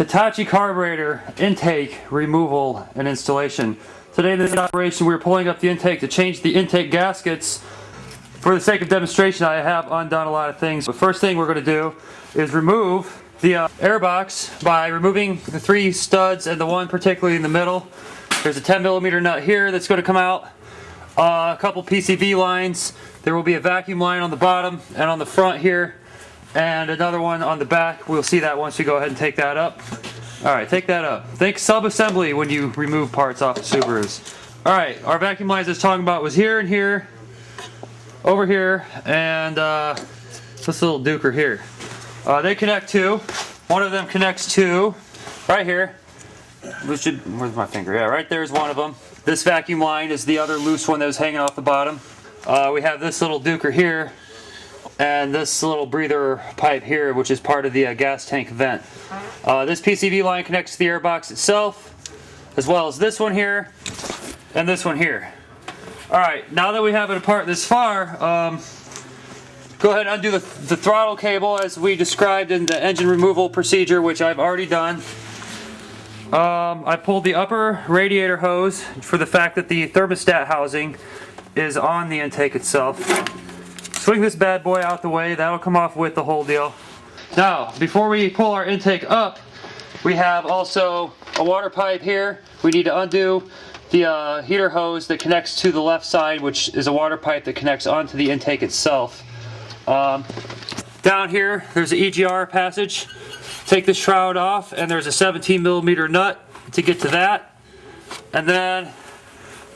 Hitachi carburetor intake removal and installation. Today in this operation we're pulling up the intake to change the intake gaskets. For the sake of demonstration I have undone a lot of things. The first thing we're going to do is remove the airbox by removing the 3 studs and the one particularly in the middle. There's a 10mm nut here that's going to come out. A couple PCV lines. There will be a vacuum line on the bottom and on the front here, and another one on the back. We'll see that once we go ahead and take that up. Alright, take that up. Think sub-assembly when you remove parts off of Subarus. Alright, our vacuum lines I was talking about was here and here, over here, and this little duker here. They connect to, one of them connects to, right here. Where's my finger? Yeah, right there's one of them. This vacuum line is the other loose one that was hanging off the bottom. We have this little duker here, and this little breather pipe here, which is part of the gas tank vent. This PCV line connects to the airbox itself, as well as this one here, and this one here. Alright, now that we have it apart this far, go ahead and undo the throttle cable as we described in the engine removal procedure, which I've already done. I pulled the upper radiator hose for the fact that the thermostat housing is on the intake itself. Swing this bad boy out the way, that'll come off with the whole deal. Now, before we pull our intake up, we have also a water pipe here. We need to undo the heater hose that connects to the left side, which is a water pipe that connects onto the intake itself. Down here, there's an EGR passage. Take this shroud off, and there's a 17mm nut to get to that. And then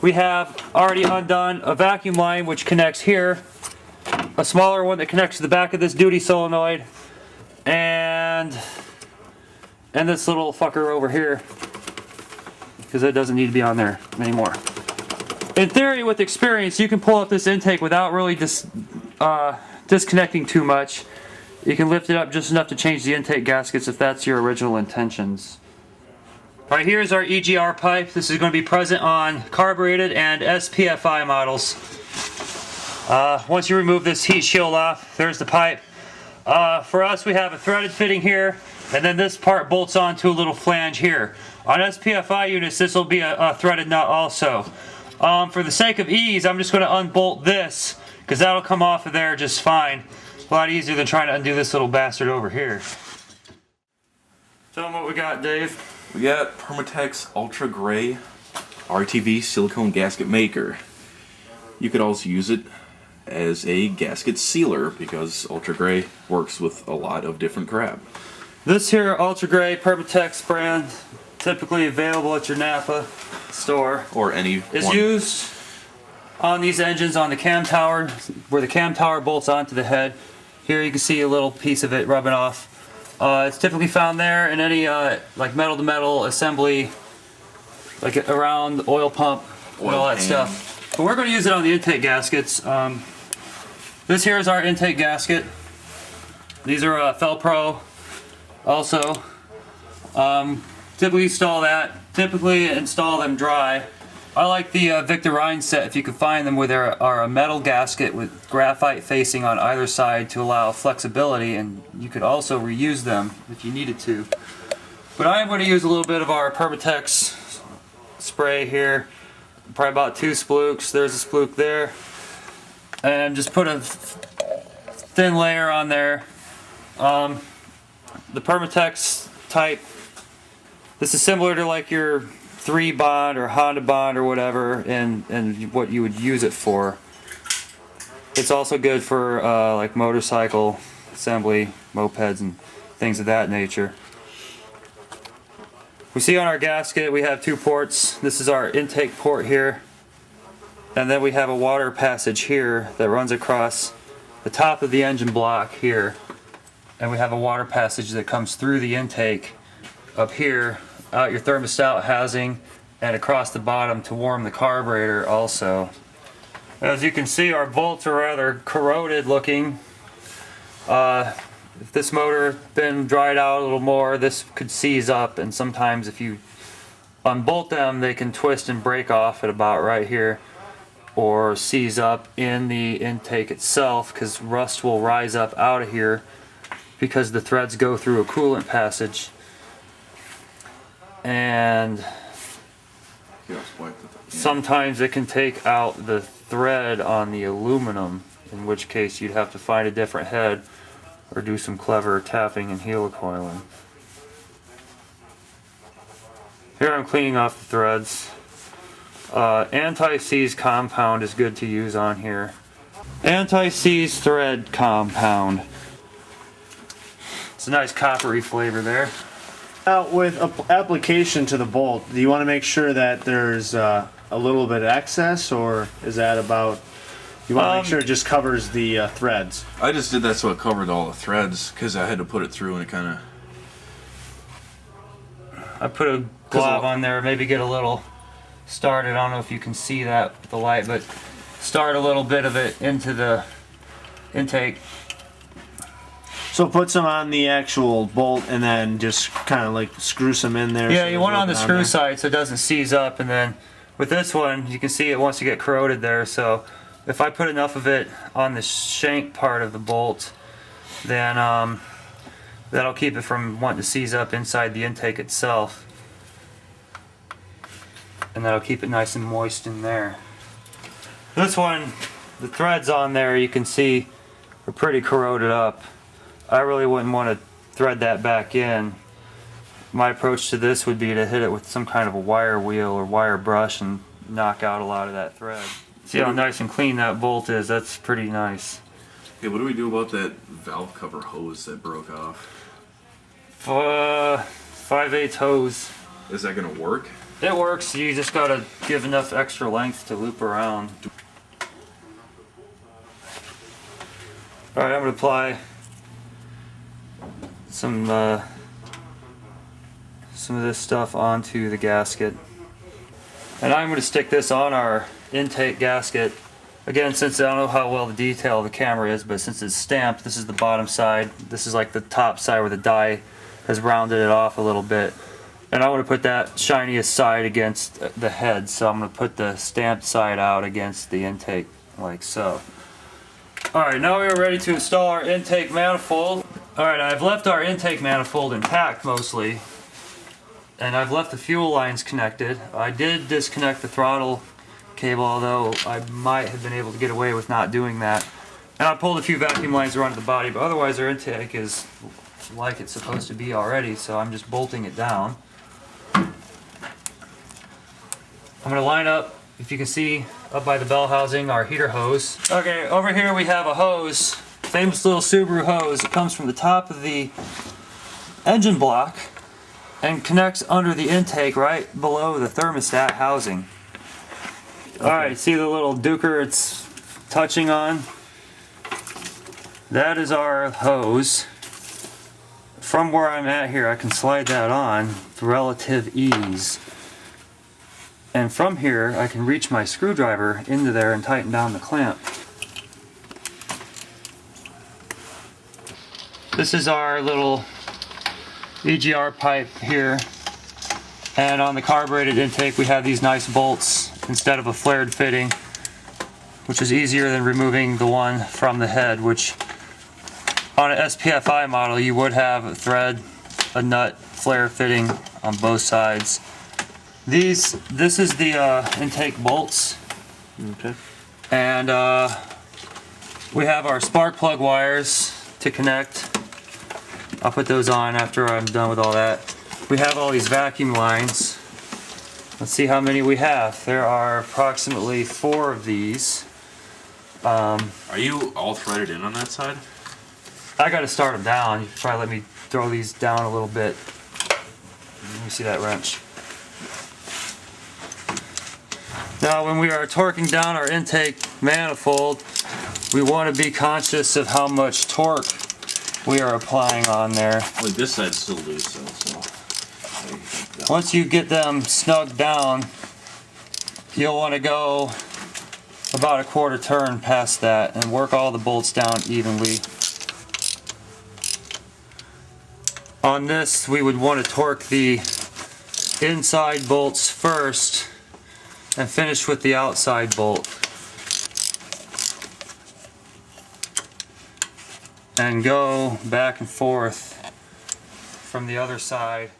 we have already undone a vacuum line which connects here, a smaller one that connects to the back of this duty solenoid, and this little fucker over here, because it doesn't need to be on there anymore. In theory, with experience, you can pull up this intake without really disconnecting too much. You can lift it up just enough to change the intake gaskets if that's your original intentions. Alright, here's our EGR pipe. This is going to be present on carbureted and SPFI models. Once you remove this heat shield off, there's the pipe. For us, we have a threaded fitting here, and then this part bolts onto a little flange here. On SPFI units, this will be a threaded nut also. For the sake of ease, I'm just going to unbolt this, because that'll come off of there just fine. A lot easier than trying to undo this little bastard over here. Tell them what we got, Dave. We got Permatex Ultra Gray RTV silicone gasket maker. You could also use it as a gasket sealer because Ultra Gray works with a lot of different crap. This here Ultra Gray Permatex brand, typically available at your Napa store, or any is one. Used on these engines on the cam tower, where the cam tower bolts onto the head. Here you can see a little piece of it rubbing off. It's typically found there in any like metal-to-metal assembly, like around the oil pump, all that stuff. But we're going to use it on the intake gaskets. This here is our intake gasket. These are Felpro also. Typically install them dry. I like the Victor Rhine set if you can find them, where there are a metal gasket with graphite facing on either side to allow flexibility, and you could also reuse them if you needed to. But I'm going to use a little bit of our Permatex spray here, probably about 2 splooks. There's a splook there, and just put a thin layer on there. The Permatex type, this is similar to like your 3 bond or Honda bond or whatever, and what you would use it for. It's also good for like motorcycle assembly, mopeds, and things of that nature. We see on our gasket we have 2 ports. This is our intake port here, and then we have a water passage here that runs across the top of the engine block here, and we have a water passage that comes through the intake up here, out your thermostat housing, and across the bottom to warm the carburetor also. As you can see, our bolts are rather corroded looking. If this motor had been dried out a little more, this could seize up, and sometimes if you unbolt them, they can twist and break off at about right here, or seize up in the intake itself, because rust will rise up out of here because the threads go through a coolant passage. and sometimes it can take out the thread on the aluminum, in which case you'd have to find a different head or do some clever tapping and helicoiling. Here I'm cleaning off the threads. Anti-seize compound is good to use on here. Anti-seize thread compound. It's a nice coppery flavor there. Now, with application to the bolt, do you want to make sure that there's a little bit of excess, or is that about? You want to make sure it just covers the threads. I just did that so it covered all the threads because I had to put it through and it kind of. I put a glob on there, maybe get a little started. I don't know if you can see that with the light, but start a little bit of it into the intake. So put some on the actual bolt and then just kind of like screw some in there. Yeah, so you want it on the screw side so it doesn't seize up, and then with this one you can see it wants to get corroded there, so if I put enough of it on the shank part of the bolt, then that'll keep it from wanting to seize up inside the intake itself, and that'll keep it nice and moist in there. This one, the threads on there you can see are pretty corroded up. I really wouldn't want to thread that back in. My approach to this would be to hit it with some kind of a wire wheel or wire brush and knock out a lot of that thread. See how nice and clean that bolt is? That's pretty nice. Hey, what do we do about that valve cover hose that broke off? 5/8 hose. Is that gonna work? It works. You just gotta give enough extra length to loop around. Alright, I'm gonna apply some of this stuff onto the gasket, and I'm going to stick this on our intake gasket. Again, since I don't know how well the detail of the camera is, but since it's stamped, this is the bottom side, this is like the top side where the die has rounded it off a little bit, and I want to put that shiniest side against the head, so I'm going to put the stamped side out against the intake like so. Alright, now we are ready to install our intake manifold. Alright, I've left our intake manifold intact mostly, and I've left the fuel lines connected. I did disconnect the throttle cable, although I might have been able to get away with not doing that. And I pulled a few vacuum lines around the body, but otherwise our intake is like it's supposed to be already, so I'm just bolting it down. I'm going to line up, if you can see, up by the bell housing, our heater hose. Okay, over here we have a hose, famous little Subaru hose. It comes from the top of the engine block and connects under the intake right below the thermostat housing. Okay. Alright, see the little duker it's touching on? That is our hose. From where I'm at here, I can slide that on with relative ease. And from here, I can reach my screwdriver into there and tighten down the clamp. This is our little EGR pipe here. And on the carbureted intake, we have these nice bolts instead of a flared fitting, which is easier than removing the one from the head, which on an SPFI model, you would have a thread, a nut, flare fitting on both sides. This is the intake bolts. Okay. And we have our spark plug wires to connect. I'll put those on after I'm done with all that. We have all these vacuum lines. Let's see how many we have. There are approximately 4 of these. Are you all threaded in on that side? I got to start them down. You can probably let me throw these down a little bit. Let me see that wrench. Now, when we are torquing down our intake manifold, we want to be conscious of how much torque we are applying on there. Like this side's still loose though, so. Once you get them snugged down, you'll want to go about a quarter turn past that and work all the bolts down evenly. On this, we would want to torque the inside bolts first and finish with the outside bolt. And go back and forth from the other side.